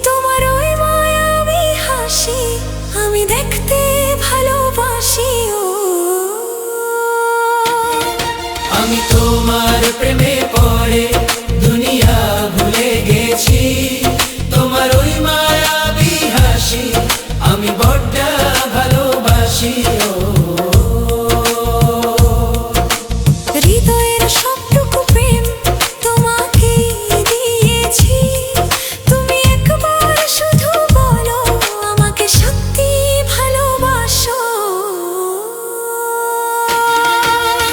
তোমার ওই মায়াবী হাসি আমি দেখতে ভালোবাসি। আমি তোমার প্রেমে পড়ে দুনিয়া ভুলে গেছি, তোমার ওই মায়াবী হাসি আমি বড্ড ভালোবাসি। হৃদয়ের সবটুকু প্রেম তোমাকে দিয়েছি, তুমি একবার শুধু বলো আমাকে সত্যি ভালোবাসো।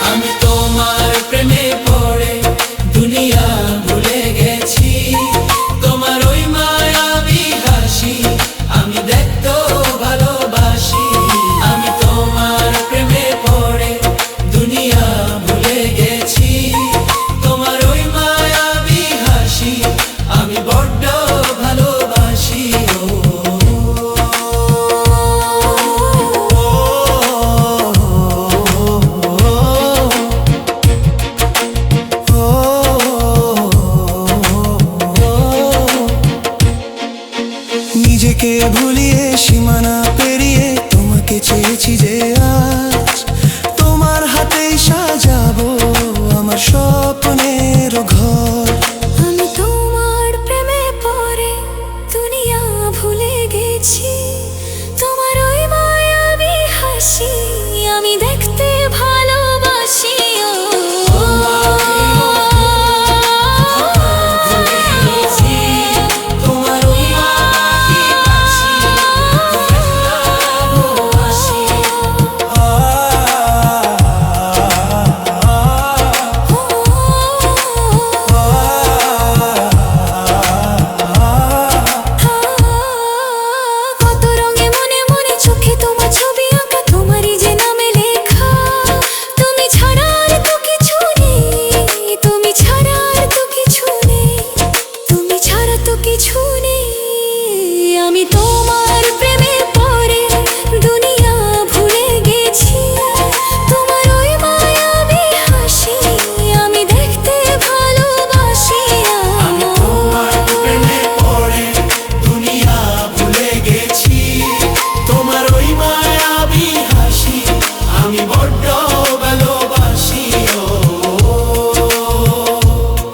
আমি তোমার প্রেমে পড়ে দুনিয়া ভুলে গেছি, তোমার ওই মায়াবী হাসি আমি দেখতে ভালোবাসি। আমি তোমার প্রেমে পড়ে দুনিয়া ভুলে গেছি, তোমার ওই মায়াবী হাসি আমি বড্ড ভালোবাসি। নিজেকে ভুলিয়ে সীমানা পেরিয়ে তোমাকে চেয়েছি যে